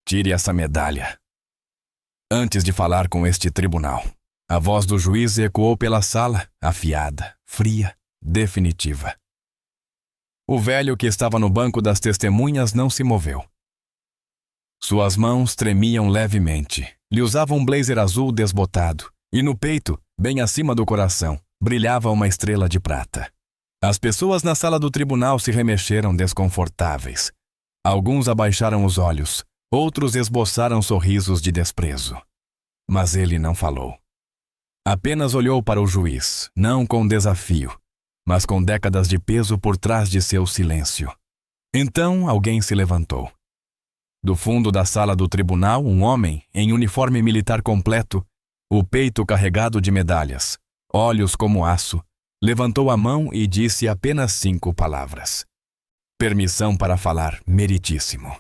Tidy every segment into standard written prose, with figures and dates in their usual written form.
Tire essa medalha. Antes de falar com este tribunal, a voz do juiz ecoou pela sala, afiada, fria, definitiva. O velho que estava no banco das testemunhas não se moveu. Suas mãos tremiam levemente. Lhe usava um blazer azul desbotado, e no peito, bem acima do coração, brilhava uma estrela de prata. As pessoas na sala do tribunal se remexeram desconfortáveis. Alguns abaixaram os olhos, outros esboçaram sorrisos de desprezo. Mas ele não falou. Apenas olhou para o juiz, não com desafio, mas com décadas de peso por trás de seu silêncio. Então alguém se levantou. Do fundo da sala do tribunal, um homem, em uniforme militar completo, o peito carregado de medalhas, olhos como aço, levantou a mão e disse apenas 5 palavras. Permissão para falar, meritíssimo.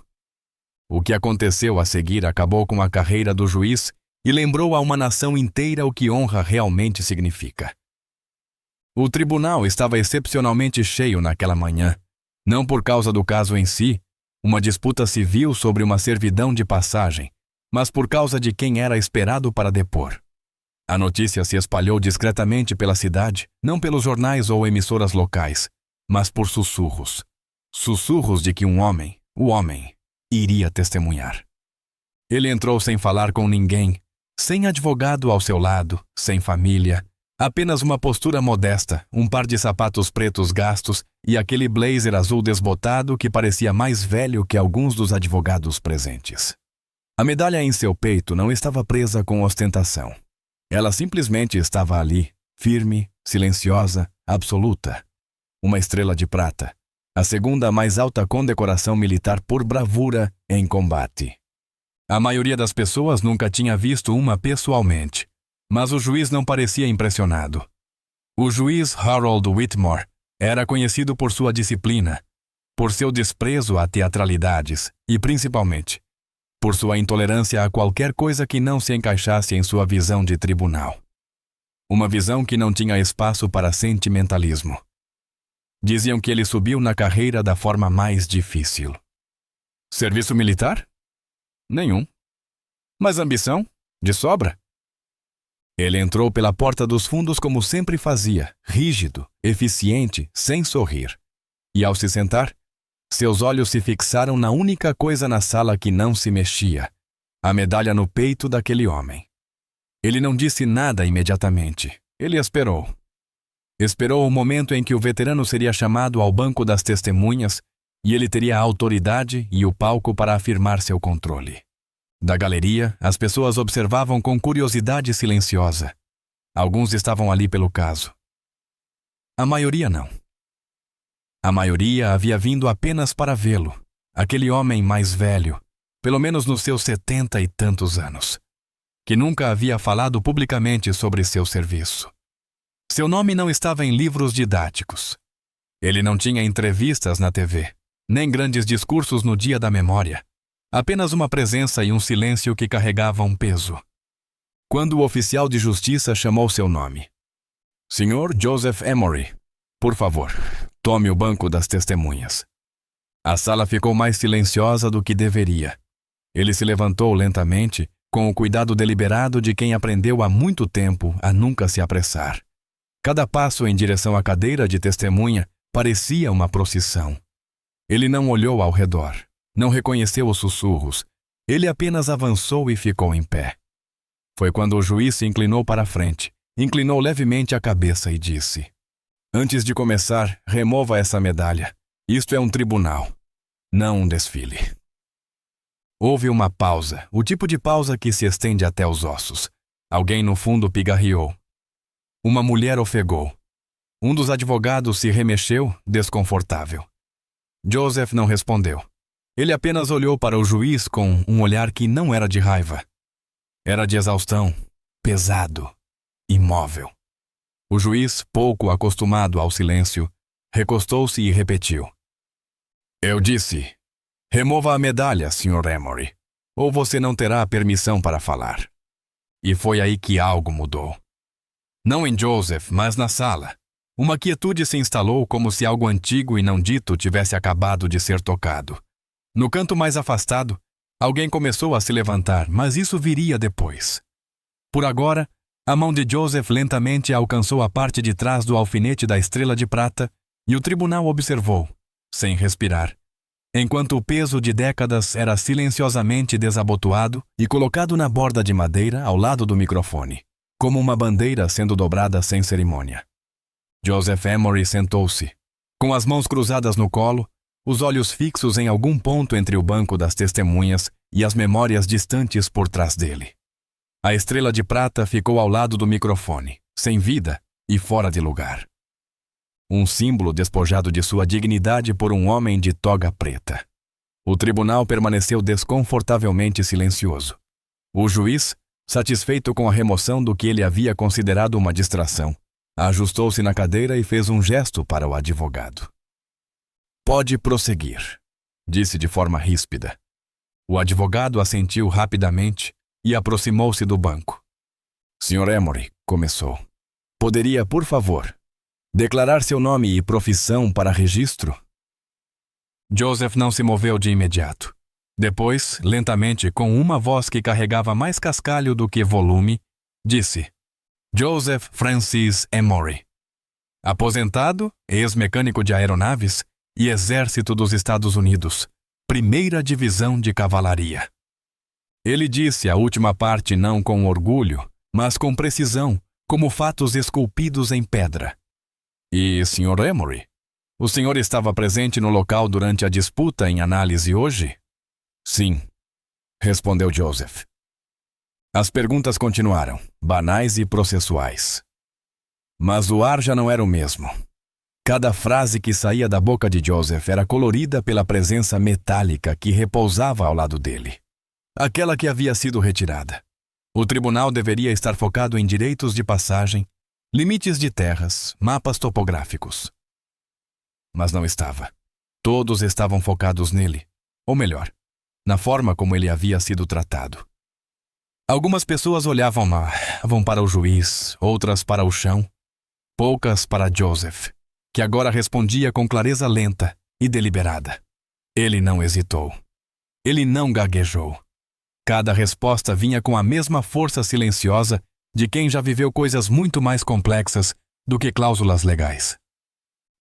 O que aconteceu a seguir acabou com a carreira do juiz e lembrou a uma nação inteira o que honra realmente significa. O tribunal estava excepcionalmente cheio naquela manhã, não por causa do caso em si, uma disputa civil sobre uma servidão de passagem, mas por causa de quem era esperado para depor. A notícia se espalhou discretamente pela cidade, não pelos jornais ou emissoras locais, mas por sussurros. Sussurros de que um homem, o homem, iria testemunhar. Ele entrou sem falar com ninguém, sem advogado ao seu lado, sem família, apenas uma postura modesta, um par de sapatos pretos gastos e aquele blazer azul desbotado que parecia mais velho que alguns dos advogados presentes. A medalha em seu peito não estava presa com ostentação. Ela simplesmente estava ali, firme, silenciosa, absoluta. Uma estrela de prata, a segunda mais alta condecoração militar por bravura em combate. A maioria das pessoas nunca tinha visto uma pessoalmente, mas o juiz não parecia impressionado. O juiz Harold Whitmore era conhecido por sua disciplina, por seu desprezo a teatralidades e, principalmente, por sua intolerância a qualquer coisa que não se encaixasse em sua visão de tribunal. Uma visão que não tinha espaço para sentimentalismo. Diziam que ele subiu na carreira da forma mais difícil. Serviço militar? Nenhum. Mas ambição? De sobra? Ele entrou pela porta dos fundos como sempre fazia, rígido, eficiente, sem sorrir. E ao se sentar, seus olhos se fixaram na única coisa na sala que não se mexia, a medalha no peito daquele homem. Ele não disse nada imediatamente. Ele esperou. Esperou o momento em que o veterano seria chamado ao banco das testemunhas e ele teria a autoridade e o palco para afirmar seu controle. Da galeria, as pessoas observavam com curiosidade silenciosa. Alguns estavam ali pelo caso. A maioria não. A maioria havia vindo apenas para vê-lo, aquele homem mais velho, pelo menos nos seus 70 e tantos anos, que nunca havia falado publicamente sobre seu serviço. Seu nome não estava em livros didáticos. Ele não tinha entrevistas na TV, nem grandes discursos no Dia da Memória. Apenas uma presença e um silêncio que carregavam peso. Quando o oficial de justiça chamou seu nome. Sr. Joseph Emery, por favor, tome o banco das testemunhas. A sala ficou mais silenciosa do que deveria. Ele se levantou lentamente, com o cuidado deliberado de quem aprendeu há muito tempo a nunca se apressar. Cada passo em direção à cadeira de testemunha parecia uma procissão. Ele não olhou ao redor. Não reconheceu os sussurros. Ele apenas avançou e ficou em pé. Foi quando o juiz se inclinou para a frente, inclinou levemente a cabeça e disse: Antes de começar, remova essa medalha. Isto é um tribunal, não um desfile. Houve uma pausa, o tipo de pausa que se estende até os ossos. Alguém no fundo pigarreou. Uma mulher ofegou. Um dos advogados se remexeu, desconfortável. Joseph não respondeu. Ele apenas olhou para o juiz com um olhar que não era de raiva. Era de exaustão, pesado, imóvel. O juiz, pouco acostumado ao silêncio, recostou-se e repetiu. Eu disse, remova a medalha, Sr. Emery, ou você não terá permissão para falar. E foi aí que algo mudou. Não em Joseph, mas na sala. Uma quietude se instalou como se algo antigo e não dito tivesse acabado de ser tocado. No canto mais afastado, Alguém começou a se levantar, mas isso viria depois. Por agora, a mão de Joseph lentamente alcançou a parte de trás do alfinete da estrela de prata e o tribunal observou, sem respirar, enquanto o peso de décadas era silenciosamente desabotoado e colocado na borda de madeira ao lado do microfone, como uma bandeira sendo dobrada sem cerimônia. Joseph Emory sentou-se, com as mãos cruzadas no colo, os olhos fixos em algum ponto entre o banco das testemunhas e as memórias distantes por trás dele. A estrela de prata ficou ao lado do microfone, sem vida e fora de lugar. Um símbolo despojado de sua dignidade por um homem de toga preta. O tribunal permaneceu desconfortavelmente silencioso. O juiz, satisfeito com a remoção do que ele havia considerado uma distração, ajustou-se na cadeira e fez um gesto para o advogado. Pode prosseguir, disse de forma ríspida. O advogado assentiu rapidamente e aproximou-se do banco. Sr. Emory, começou. Poderia, por favor, declarar seu nome e profissão para registro? Joseph não se moveu de imediato. Depois, lentamente, com uma voz que carregava mais cascalho do que volume, disse: Joseph Francis Emory. Aposentado, ex-mecânico de aeronaves e Exército dos Estados Unidos, Primeira Divisão de Cavalaria. Ele disse a última parte não com orgulho, mas com precisão, como fatos esculpidos em pedra. E, Sr. Emory, o senhor estava presente no local durante a disputa em análise hoje? Sim, respondeu Joseph. As perguntas continuaram, banais e processuais. Mas o ar já não era o mesmo. Cada frase que saía da boca de Joseph era colorida pela presença metálica que repousava ao lado dele. Aquela que havia sido retirada. O tribunal deveria estar focado em direitos de passagem, limites de terras, mapas topográficos. Mas não estava. Todos estavam focados nele, ou melhor, na forma como ele havia sido tratado. Algumas pessoas olhavam para o juiz, outras para o chão, poucas para Joseph, que agora respondia com clareza lenta e deliberada. Ele não hesitou. Ele não gaguejou. Cada resposta vinha com a mesma força silenciosa de quem já viveu coisas muito mais complexas do que cláusulas legais.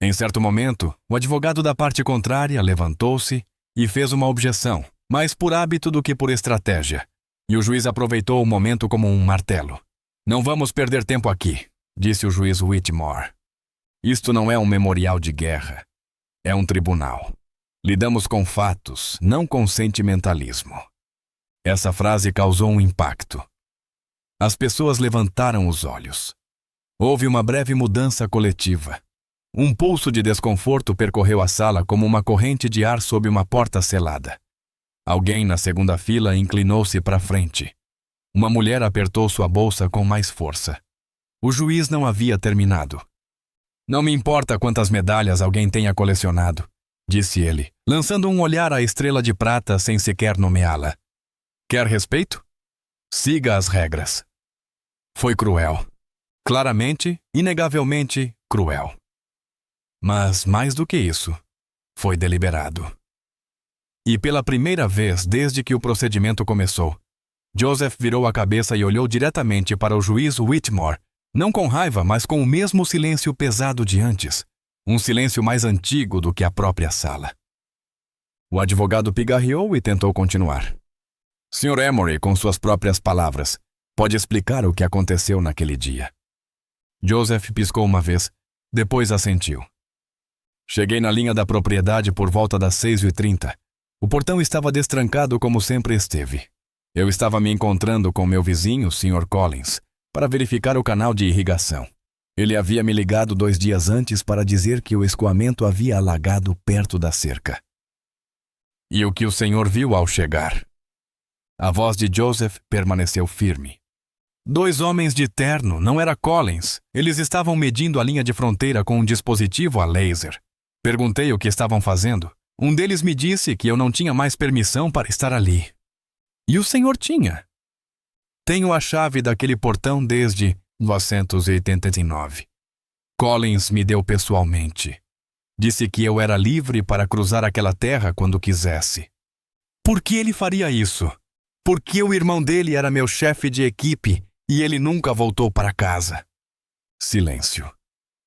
Em certo momento, o advogado da parte contrária levantou-se e fez uma objeção, mais por hábito do que por estratégia, e o juiz aproveitou o momento como um martelo. Não vamos perder tempo aqui, disse o juiz Whitmore. Isto não é um memorial de guerra. É um tribunal. Lidamos com fatos, não com sentimentalismo. Essa frase causou um impacto. As pessoas levantaram os olhos. Houve uma breve mudança coletiva. Um pulso de desconforto percorreu a sala como uma corrente de ar sob uma porta selada. Alguém na segunda fila inclinou-se para frente. Uma mulher apertou sua bolsa com mais força. O juiz não havia terminado. Não me importa quantas medalhas alguém tenha colecionado, disse ele, lançando um olhar à estrela de prata sem sequer nomeá-la. Quer respeito? Siga as regras. Foi cruel. Claramente, inegavelmente cruel. Mas, mais do que isso, foi deliberado. E pela primeira vez desde que o procedimento começou, Joseph virou a cabeça e olhou diretamente para o juiz Whitmore, não com raiva, mas com o mesmo silêncio pesado de antes, um silêncio mais antigo do que a própria sala. O advogado pigarreou e tentou continuar. Sr. Emory, com suas próprias palavras, pode explicar o que aconteceu naquele dia. Joseph piscou uma vez, depois assentiu. Cheguei na linha da propriedade por volta das 6h30. O portão estava destrancado como sempre esteve. Eu estava me encontrando com meu vizinho, Sr. Collins, para verificar o canal de irrigação. Ele havia me ligado 2 dias antes para dizer que o escoamento havia alagado perto da cerca. E o que o senhor viu ao chegar? A voz de Joseph permaneceu firme. 2 homens de terno, não era Collins. Eles estavam medindo a linha de fronteira com um dispositivo a laser. Perguntei o que estavam fazendo. Um deles me disse que eu não tinha mais permissão para estar ali. E o senhor tinha. Tenho a chave daquele portão desde 1989. Collins me deu pessoalmente. Disse que eu era livre para cruzar aquela terra quando quisesse. Por que ele faria isso? Porque o irmão dele era meu chefe de equipe e ele nunca voltou para casa. Silêncio.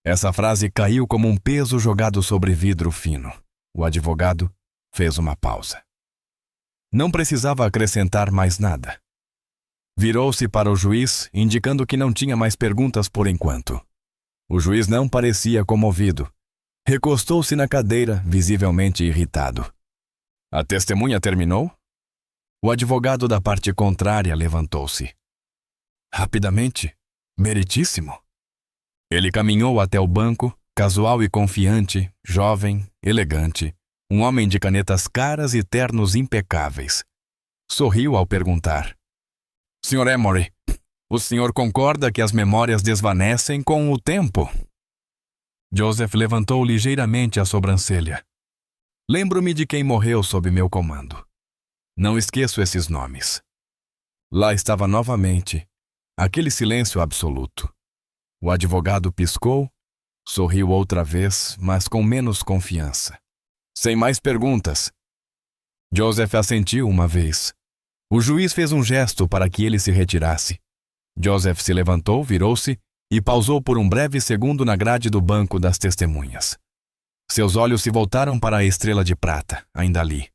Essa frase caiu como um peso jogado sobre vidro fino. O advogado fez uma pausa. Não precisava acrescentar mais nada. Virou-se para o juiz, indicando que não tinha mais perguntas por enquanto. O juiz não parecia comovido. Recostou-se na cadeira, visivelmente irritado. A testemunha terminou? O advogado da parte contrária levantou-se. Rapidamente? Meritíssimo. Ele caminhou até o banco, casual e confiante, jovem, elegante, um homem de canetas caras e ternos impecáveis. Sorriu ao perguntar: Sr. Emory, o senhor concorda que as memórias desvanecem com o tempo? Joseph levantou ligeiramente a sobrancelha. Lembro-me de quem morreu sob meu comando. Não esqueço esses nomes. Lá estava novamente, aquele silêncio absoluto. O advogado piscou, sorriu outra vez, mas com menos confiança. Sem mais perguntas. Joseph assentiu uma vez. O juiz fez um gesto para que ele se retirasse. Joseph se levantou, virou-se e pausou por um breve segundo na grade do banco das testemunhas. Seus olhos se voltaram para a estrela de prata, ainda ali.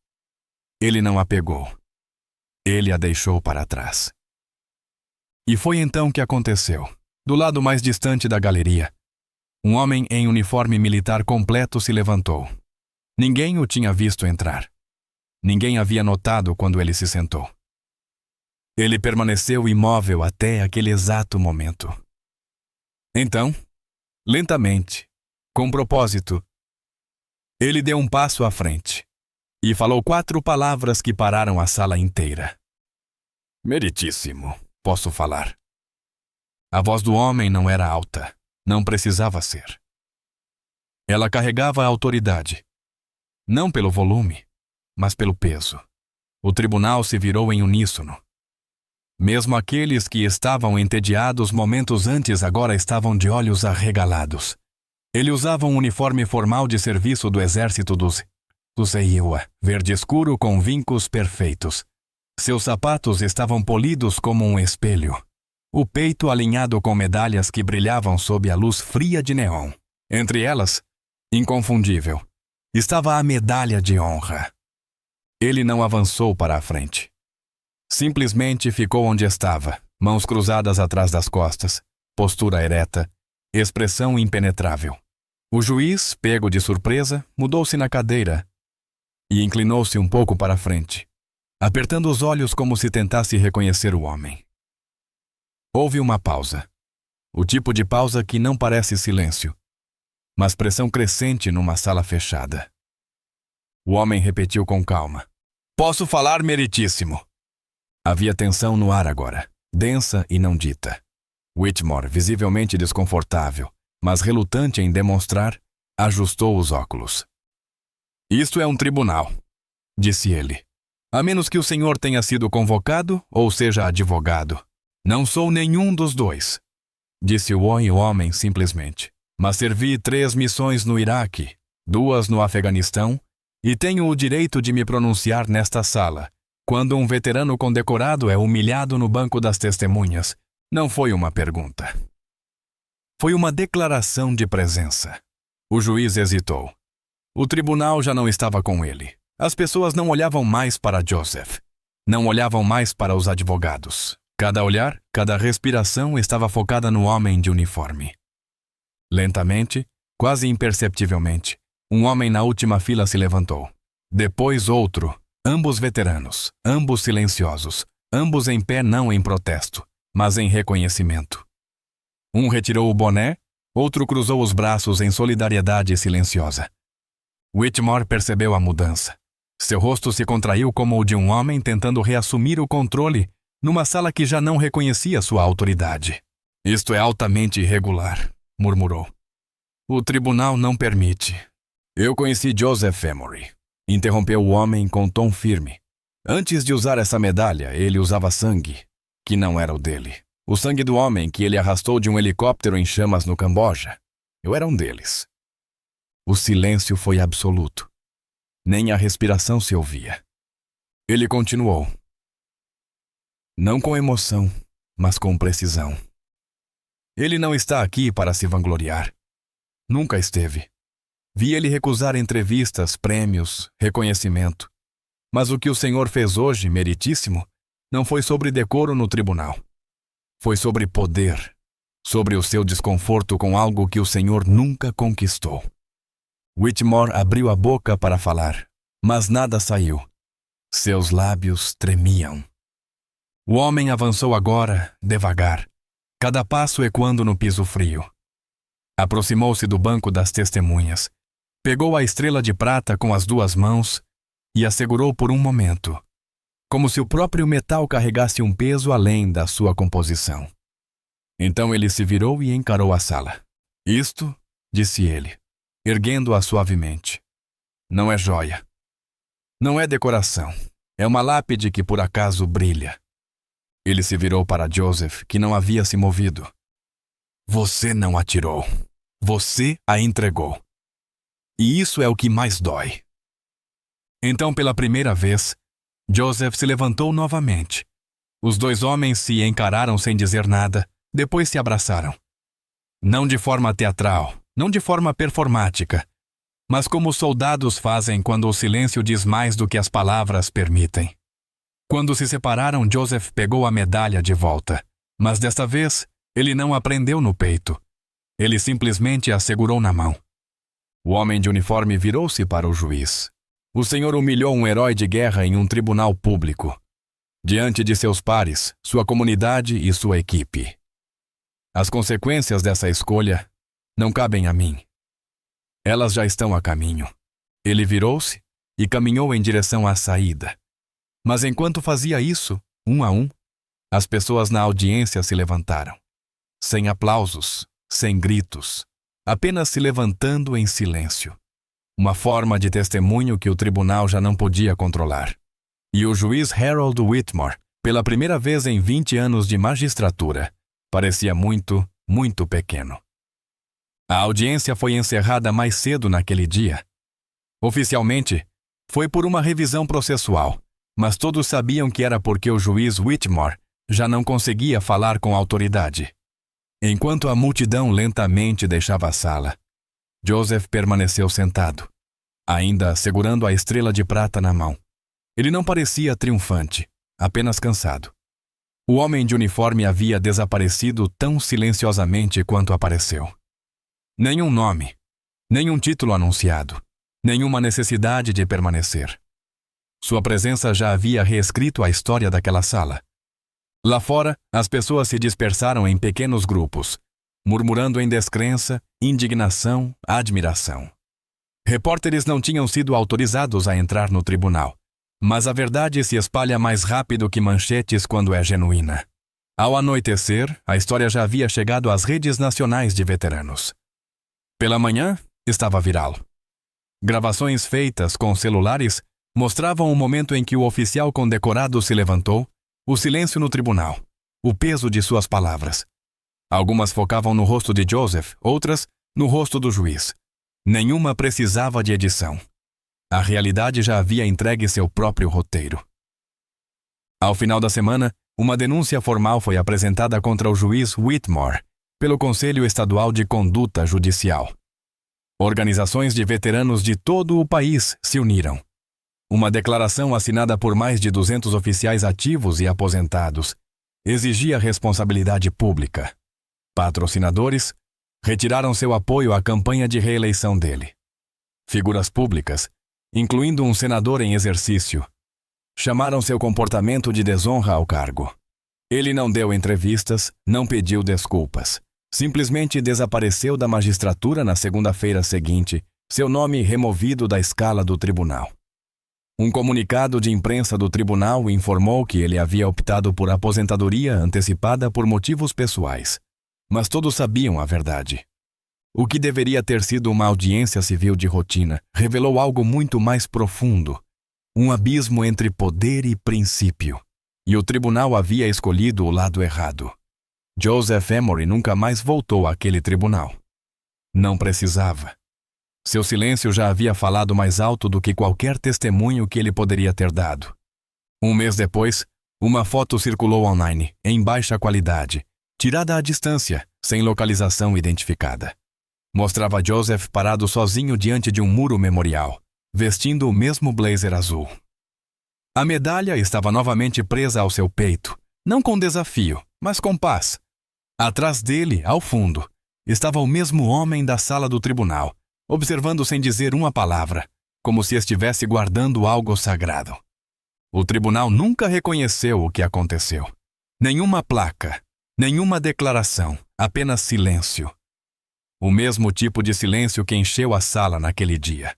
Ele não a pegou. Ele a deixou para trás. E foi então que aconteceu. Do lado mais distante da galeria, um homem em uniforme militar completo se levantou. Ninguém o tinha visto entrar. Ninguém havia notado quando ele se sentou. Ele permaneceu imóvel até aquele exato momento. Então, lentamente, com propósito, ele deu um passo à frente e falou 4 palavras que pararam a sala inteira. Meritíssimo, posso falar. A voz do homem não era alta, não precisava ser. Ela carregava a autoridade, não pelo volume, mas pelo peso. O tribunal se virou em uníssono. Mesmo aqueles que estavam entediados momentos antes agora estavam de olhos arregalados. Ele usava um uniforme formal de serviço do exército dos Iowa, verde escuro com vincos perfeitos. Seus sapatos estavam polidos como um espelho. O peito alinhado com medalhas que brilhavam sob a luz fria de neon. Entre elas, inconfundível, estava a medalha de honra. Ele não avançou para a frente. Simplesmente ficou onde estava, mãos cruzadas atrás das costas, postura ereta, expressão impenetrável. O juiz, pego de surpresa, mudou-se na cadeira e inclinou-se um pouco para a frente, apertando os olhos como se tentasse reconhecer o homem. Houve uma pausa. O tipo de pausa que não parece silêncio, mas pressão crescente numa sala fechada. O homem repetiu com calma: Posso falar, meritíssimo? Havia tensão no ar agora, densa e não dita. Whitmore, visivelmente desconfortável, mas relutante em demonstrar, ajustou os óculos. Isto é um tribunal, disse ele. A menos que o senhor tenha sido convocado ou seja advogado. Não sou nenhum dos dois, disse o homem simplesmente. Mas servi 3 missões no Iraque, 2 no Afeganistão, e tenho o direito de me pronunciar nesta sala, quando um veterano condecorado é humilhado no banco das testemunhas. Não foi uma pergunta. Foi uma declaração de presença. O juiz hesitou. O tribunal já não estava com ele. As pessoas não olhavam mais para Joseph. Não olhavam mais para os advogados. Cada olhar, cada respiração estava focada no homem de uniforme. Lentamente, quase imperceptivelmente, um homem na última fila se levantou. Depois outro, ambos veteranos, ambos silenciosos, ambos em pé não em protesto, mas em reconhecimento. Um retirou o boné, outro cruzou os braços em solidariedade silenciosa. Whitmore percebeu a mudança. Seu rosto se contraiu como o de um homem tentando reassumir o controle numa sala que já não reconhecia sua autoridade. Isto é altamente irregular, murmurou. O tribunal não permite. Eu conheci Joseph Emory, interrompeu o homem com tom firme. Antes de usar essa medalha, ele usava sangue, que não era o dele. O sangue do homem que ele arrastou de um helicóptero em chamas no Camboja. Eu era um deles. O silêncio foi absoluto. Nem a respiração se ouvia. Ele continuou, não com emoção, mas com precisão. Ele não está aqui para se vangloriar. Nunca esteve. Vi ele recusar entrevistas, prêmios, reconhecimento. Mas o que o Senhor fez hoje, meritíssimo, não foi sobre decoro no tribunal. Foi sobre poder, sobre o seu desconforto com algo que o Senhor nunca conquistou. Whitmore abriu a boca para falar, mas nada saiu. Seus lábios tremiam. O homem avançou agora, devagar, cada passo ecoando no piso frio. Aproximou-se do banco das testemunhas, pegou a estrela de prata com as duas mãos e a segurou por um momento, como se o próprio metal carregasse um peso além da sua composição. Então ele se virou e encarou a sala. Isto, disse ele, erguendo-a suavemente, não é joia. Não é decoração. É uma lápide que por acaso brilha. Ele se virou para Joseph, que não havia se movido. Você não a tirou. Você a entregou. E isso é o que mais dói. Então, pela primeira vez, Joseph se levantou novamente. Os dois homens se encararam sem dizer nada, depois se abraçaram. Não de forma teatral, não de forma performática, mas como os soldados fazem quando o silêncio diz mais do que as palavras permitem. Quando se separaram, Joseph pegou a medalha de volta, mas desta vez ele não a prendeu no peito. Ele simplesmente a segurou na mão. O homem de uniforme virou-se para o juiz. O senhor humilhou um herói de guerra em um tribunal público, diante de seus pares, sua comunidade e sua equipe. As consequências dessa escolha não cabem a mim. Elas já estão a caminho. Ele virou-se e caminhou em direção à saída. Mas enquanto fazia isso, um a um, as pessoas na audiência se levantaram. Sem aplausos, sem gritos, apenas se levantando em silêncio. Uma forma de testemunho que o tribunal já não podia controlar. E o juiz Harold Whitmore, pela primeira vez em 20 anos de magistratura, parecia muito, muito pequeno. A audiência foi encerrada mais cedo naquele dia. Oficialmente, foi por uma revisão processual, mas todos sabiam que era porque o juiz Whitmore já não conseguia falar com autoridade. Enquanto a multidão lentamente deixava a sala, Joseph permaneceu sentado, ainda segurando a estrela de prata na mão. Ele não parecia triunfante, apenas cansado. O homem de uniforme havia desaparecido tão silenciosamente quanto apareceu. Nenhum nome, nenhum título anunciado, nenhuma necessidade de permanecer. Sua presença já havia reescrito a história daquela sala. Lá fora, as pessoas se dispersaram em pequenos grupos, murmurando em descrença, indignação, admiração. Repórteres não tinham sido autorizados a entrar no tribunal, mas a verdade se espalha mais rápido que manchetes quando é genuína. Ao anoitecer, a história já havia chegado às redes nacionais de veteranos. Pela manhã, estava viral. Gravações feitas com celulares mostravam o momento em que o oficial condecorado se levantou, o silêncio no tribunal, o peso de suas palavras. Algumas focavam no rosto de Joseph, outras no rosto do juiz. Nenhuma precisava de edição. A realidade já havia entregue seu próprio roteiro. Ao final da semana, uma denúncia formal foi apresentada contra o juiz Whitmore pelo Conselho Estadual de Conduta Judicial. Organizações de veteranos de todo o país se uniram. Uma declaração assinada por mais de 200 oficiais ativos e aposentados exigia responsabilidade pública. Patrocinadores retiraram seu apoio à campanha de reeleição dele. Figuras públicas, incluindo um senador em exercício, chamaram seu comportamento de desonra ao cargo. Ele não deu entrevistas, não pediu desculpas. Simplesmente desapareceu da magistratura na segunda-feira seguinte, seu nome removido da escala do tribunal. Um comunicado de imprensa do tribunal informou que ele havia optado por aposentadoria antecipada por motivos pessoais. Mas todos sabiam a verdade. O que deveria ter sido uma audiência civil de rotina revelou algo muito mais profundo, um abismo entre poder e princípio. E o tribunal havia escolhido o lado errado. Joseph Emory nunca mais voltou àquele tribunal. Não precisava. Seu silêncio já havia falado mais alto do que qualquer testemunho que ele poderia ter dado. Um mês depois, uma foto circulou online, em baixa qualidade, tirada à distância, sem localização identificada. Mostrava Joseph parado sozinho diante de um muro memorial, vestindo o mesmo blazer azul. A medalha estava novamente presa ao seu peito, não com desafio, mas com paz. Atrás dele, ao fundo, estava o mesmo homem da sala do tribunal, observando sem dizer uma palavra, como se estivesse guardando algo sagrado. O tribunal nunca reconheceu o que aconteceu. Nenhuma placa, nenhuma declaração, apenas silêncio. O mesmo tipo de silêncio que encheu a sala naquele dia.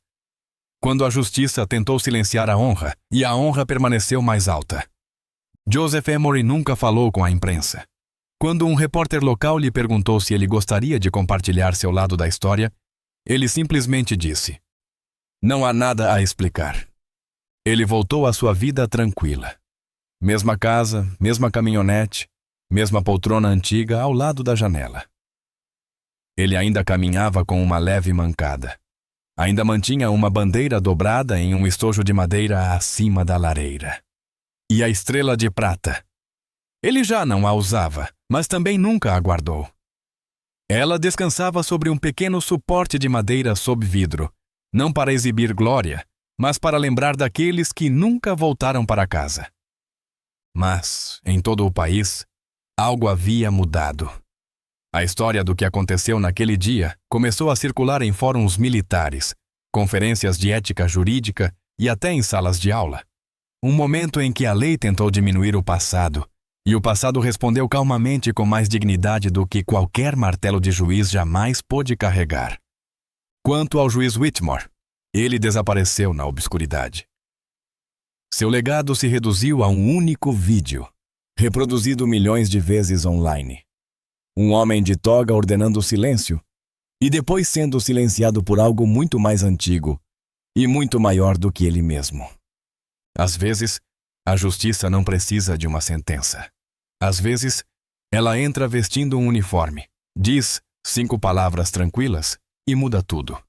Quando a justiça tentou silenciar a honra, e a honra permaneceu mais alta. Joseph Emery nunca falou com a imprensa. Quando um repórter local lhe perguntou se ele gostaria de compartilhar seu lado da história, ele simplesmente disse: "Não há nada a explicar." Ele voltou à sua vida tranquila. Mesma casa, mesma caminhonete, mesma poltrona antiga ao lado da janela. Ele ainda caminhava com uma leve mancada. Ainda mantinha uma bandeira dobrada em um estojo de madeira acima da lareira. E a estrela de prata? Ele já não a usava, mas também nunca a guardou. Ela descansava sobre um pequeno suporte de madeira sob vidro, não para exibir glória, mas para lembrar daqueles que nunca voltaram para casa. Mas, em todo o país, algo havia mudado. A história do que aconteceu naquele dia começou a circular em fóruns militares, conferências de ética jurídica e até em salas de aula. Um momento em que a lei tentou diminuir o passado, e o passado respondeu calmamente com mais dignidade do que qualquer martelo de juiz jamais pôde carregar. Quanto ao juiz Whitmore, ele desapareceu na obscuridade. Seu legado se reduziu a um único vídeo, reproduzido milhões de vezes online. Um homem de toga ordenando silêncio, e depois sendo silenciado por algo muito mais antigo e muito maior do que ele mesmo. Às vezes, a justiça não precisa de uma sentença. Às vezes, ela entra vestindo um uniforme, diz 5 palavras tranquilas e muda tudo.